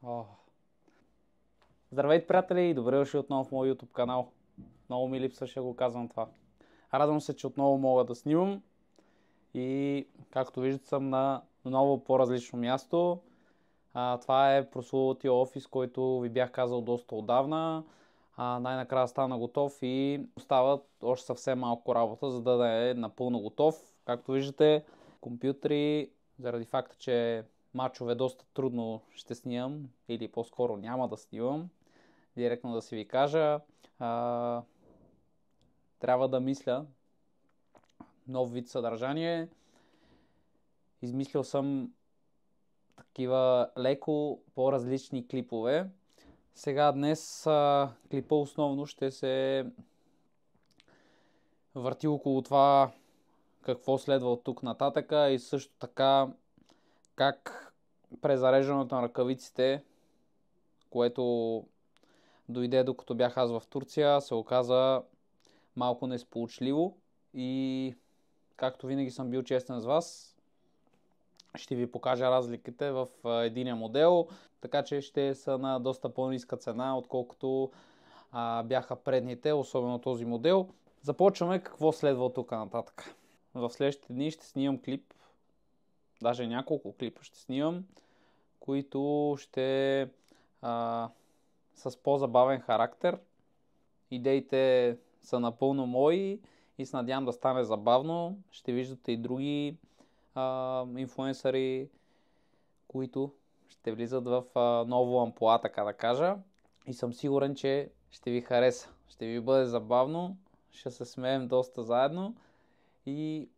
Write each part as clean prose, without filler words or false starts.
О. Здравейте, приятели, и добре дошли отново в моят YouTube канал. Много ми липсваше, го казвам това. Радвам се, че отново мога да снимам и както виждате съм на ново по-различно място. Това е прословутия офис, който ви бях казал доста отдавна. Най-накрая стана готов и остават още съвсем малко работа, за да е напълно готов. Както виждате, компютри, заради факта, че мачове доста трудно ще снимам или по-скоро няма да снимам, директно да си ви кажа, трябва да мисля нов вид съдържание. Измислил съм такива леко по-различни клипове. Сега днес клипа основно ще се върти около това какво следва от тук нататъка и също така как презареждането на ръкавиците, което дойде докато бях аз в Турция, се оказа малко несполучливо и както винаги съм бил честен с вас, ще ви покажа разликите в единия модел, така че ще са на доста по-ниска цена, отколкото бяха предните, особено този модел. Започваме какво следва от тук нататък. В следващите дни ще снимам клип, даже няколко клипа ще снимам, които ще с по-забавен характер. Идеите са напълно мои и се надявам да стане забавно. Ще виждате и други инфлуенсъри, които ще влизат в ново амплоа, така да кажа. И съм сигурен, че ще ви хареса. Ще ви бъде забавно, ще се смеем доста заедно и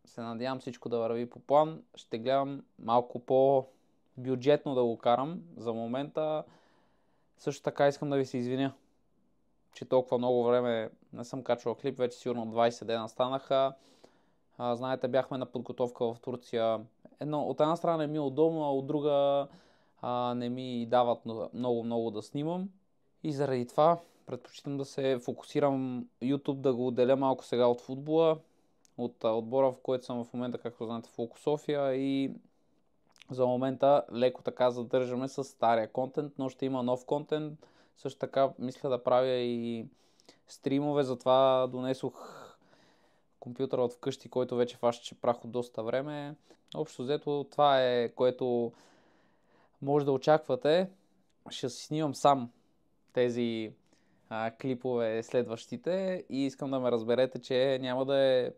се надявам всичко да върви по план. Ще гледам малко по-бюджетно да го карам за момента. Също така искам да ви се извиня, че толкова много време не съм качвал клип, вече сигурно 20 дена станаха. Знаете, бяхме на подготовка в Турция. От една страна не ми е удобно, а от друга не ми дават много да снимам. И заради това предпочитам да се фокусирам YouTube, да го отделя малко сега от футбола, от отбора, в който съм в момента, както знаете, в Локо София, и за момента леко така задържаме с стария контент, но ще има нов контент. Също така мисля да правя и стримове, затова донесох компютъра от вкъщи, който вече фащаше прах от доста време. Общо взето това е, което може да очаквате. Ще си снимам сам тези клипове следващите и искам да ме разберете, че няма да е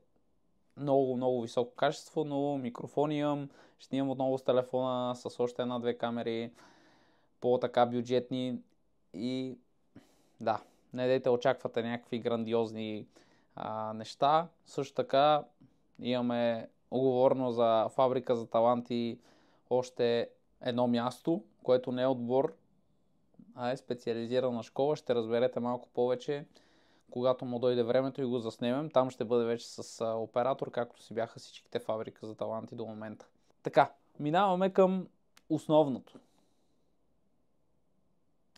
много високо качество, но микрофон имам, ще имам отново с телефона с още една-две камери, по-така бюджетни и да, не дайте очаквате някакви грандиозни неща. Също така имаме уговорено за фабрика за таланти още едно място, което не е отбор, а е специализирана школа. Ще разберете малко повече, когато му дойде времето и го заснемем. Там ще бъде вече с оператор, както си бяха всичките фабрика за таланти до момента. Така, минаваме към основното.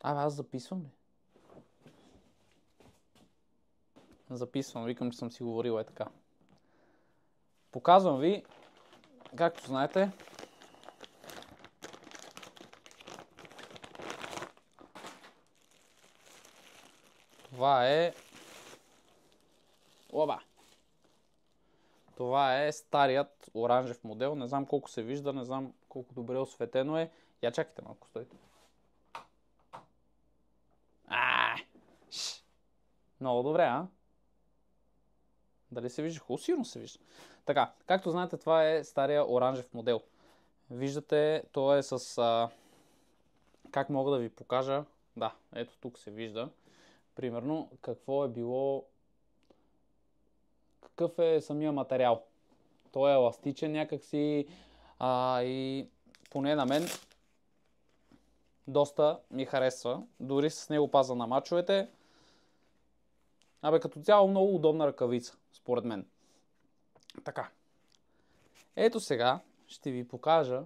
Аз записвам ли? Записвам, викам, че съм си говорил така. Показвам ви, както знаете, това е Това е старият оранжев модел. Не знам колко се вижда, не знам колко добре осветено е. Я чакайте малко, стойте. Много добре, а? Дали се вижда? Хубаво, сигурно се вижда. Така, както знаете, това е стария оранжев модел. Виждате, то е с... как мога да ви покажа? Да, ето тук се вижда. Примерно, какво е било... Какъв е самия материал? Той е еластичен някакси и поне на мен доста ми харесва. Дори с него паза на мачовете. Като цяло много удобна ръкавица, според мен. Така. Ето сега ще ви покажа,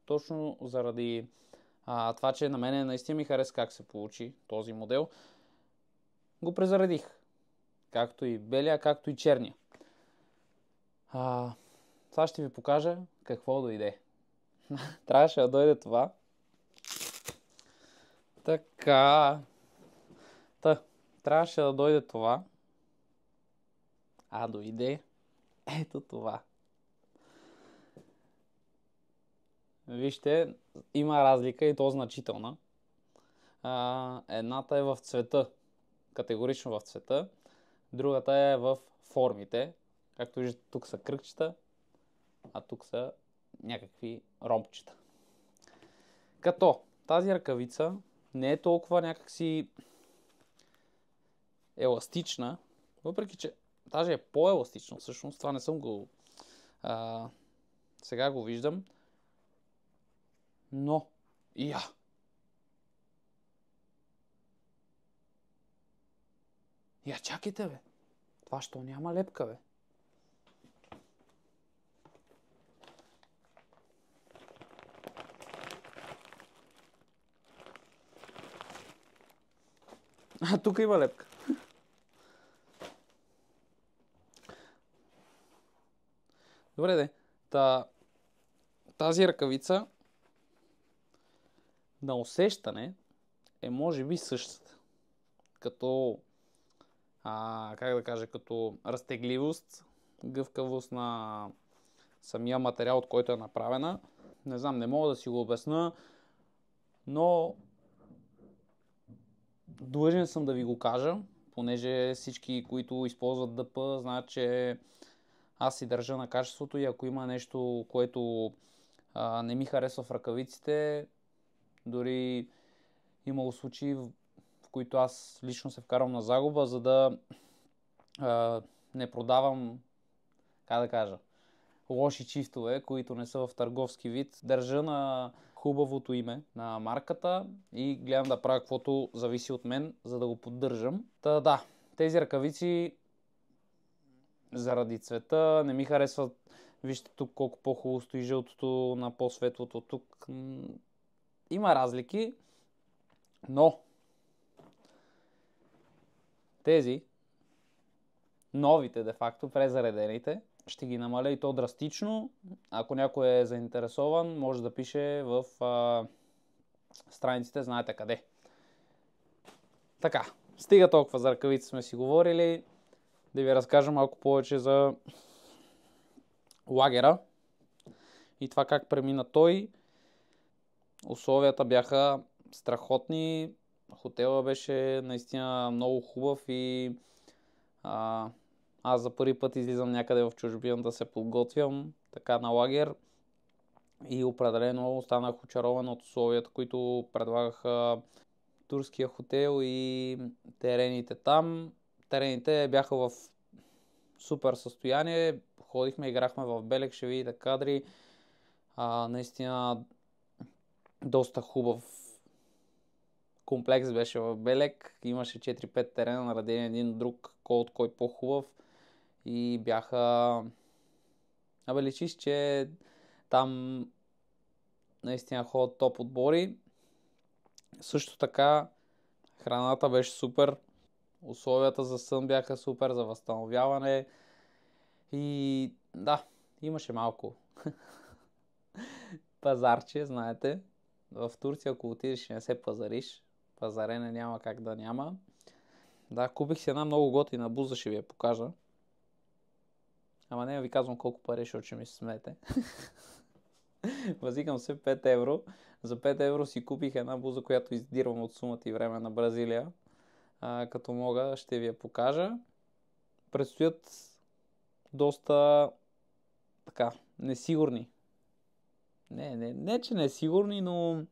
точно заради това, че на мен наистина ми хареса как се получи този модел. Го презаредих. Както и белия, както и черния. Сега ще ви покажа какво дойде. Трябваше да дойде това. Така. Трябваше да дойде това. Дойде. Ето това. Вижте, има разлика и то значителна. Едната е в цвета. Категорично в цвета. Другата е в формите. Както виждате, тук са кръгчета, а тук са някакви ромбчета. Като тази ръкавица не е толкова някакси еластична, въпреки че даже е по-еластична. Всъщност това не съм го... сега го виждам. Но... чакайте, бе. Това що няма лепка, бе? Тук има лепка. Добре, де. Тази ръкавица на усещане е може би същата. Като как да кажа, като разтегливост, гъвкавост на самия материал, от който е направена. Не знам, не мога да си го обясна, но длъжен съм да ви го кажа, понеже всички, които използват ДП, знаят, че аз си държа на качеството и ако има нещо, което не ми харесва в ръкавиците, дори имало случаи, в които аз лично се вкарвам на загуба, за да не продавам, как да кажа, лоши чифтове, които не са в търговски вид. Държа на хубавото име на марката и гледам да правя каквото зависи от мен, за да го поддържам. Тези ръкавици заради цвета не ми харесват. Вижте тук колко по-хубаво стои жълтото на по-светлото. Тук има разлики, но тези новите, де-факто, презаредените, ще ги намаля и то драстично. Ако някой е заинтересован, може да пише в страниците, знаете къде. Така, стига толкова за ръкавици сме си говорили. Да ви разкажа малко повече за лагера и това как премина той. Условията бяха страхотни. Хотела беше наистина много хубав и аз за първи път излизам някъде в чужбина да се подготвям така на лагер и определено останах очарован от условията, които предлагаха турския хотел и терените там. Терените бяха в супер състояние. Ходихме, играхме в Белек, ще видите кадри. Наистина доста хубав комплекс беше в Белек. Имаше 4-5 терена, наредени един друг, кой по-хубав. И бяха... личиш, че там наистина ходят топ отбори. Също така храната беше супер. Условията за сън бяха супер, за възстановяване. И имаше малко пазарче, знаете. В Турция, ако отидеш и не се пазариш, пазарене няма как да няма. Купих си една много готина буза, ще ви я покажа. Ама не ви казвам колко пари, защото ще ми се смеете. Възикам се 5 евро. За 5 евро си купих една буза, която издирвам от сумата и време на Бразилия. Като мога, ще ви я покажа. Предстоят доста несигурни. Не, че несигурни, но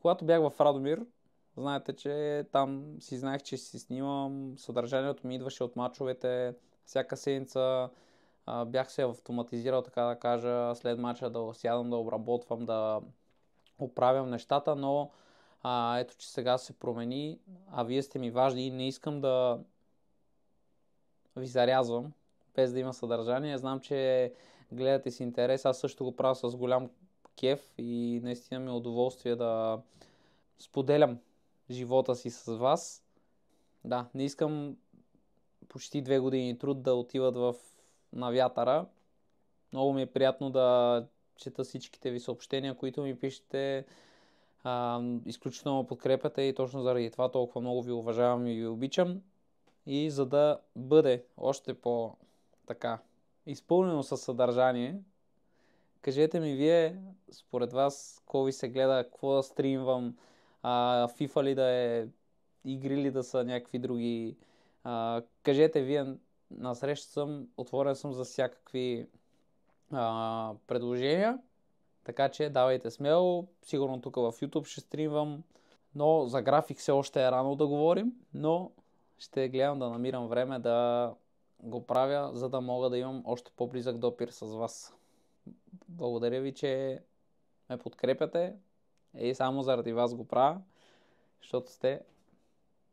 когато бях в Радомир, знаете, че там си знаех, че си снимам. Съдържанието ми идваше от мачовете. Всяка седмица бях се автоматизирал, така да кажа, след мача да сядам, да обработвам, да оправям нещата, но ето, че сега се промени, вие сте ми важни и не искам да ви зарязвам, без да има съдържание. Знам, че гледате с интерес, аз също го правя с голям кеф и наистина ми е удоволствие да споделям живота си с вас. Не искам почти 2 години труд да отиват на вятъра. Много ми е приятно да чета всичките ви съобщения, които ми пишете. Изключително подкрепяте и точно заради това толкова много ви уважавам и ви обичам. И за да бъде още по-така изпълнено със съдържание, кажете ми вие, според вас, какво ви се гледа, какво да стримвам, FIFA ли да е, игри ли да са някакви други. Кажете вие, насреща съм, отворен съм за всякакви предложения, така че давайте смело, сигурно тук в YouTube ще стримвам, но за график все още е рано да говорим, но ще гледам да намирам време да го правя, за да мога да имам още по-близък допир с вас. Благодаря ви, че ме подкрепяте и само заради вас го правя, защото сте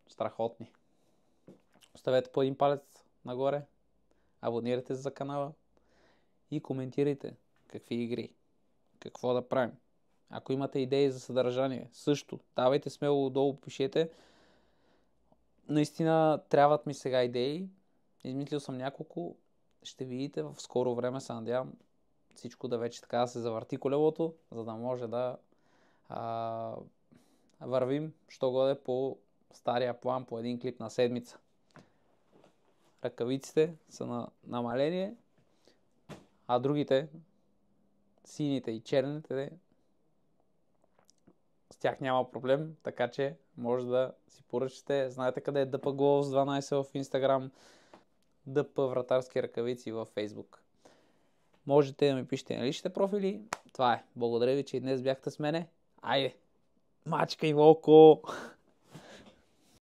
страхотни. Оставете по един палец нагоре, абонирайте се за канала и коментирайте какви игри, какво да правим. Ако имате идеи за съдържание, също давайте смело долу, пишете. Наистина трябват ми сега идеи. Измислил съм няколко. Ще видите в скоро време, се надявам всичко да вече така да се завърти колелото, за да може да вървим, що годе по стария план, по един клип на седмица. Ръкавиците са на намаление, а другите, сините и черните, с тях няма проблем, така че може да си поръчате. Знаете къде е DP Gloves 12 в Instagram, DP Вратарски ръкавици в Facebook. Можете да ми пишете на личните профили. Това е. Благодаря ви, че и днес бяхте с мене. Айде! Мачка и Волко!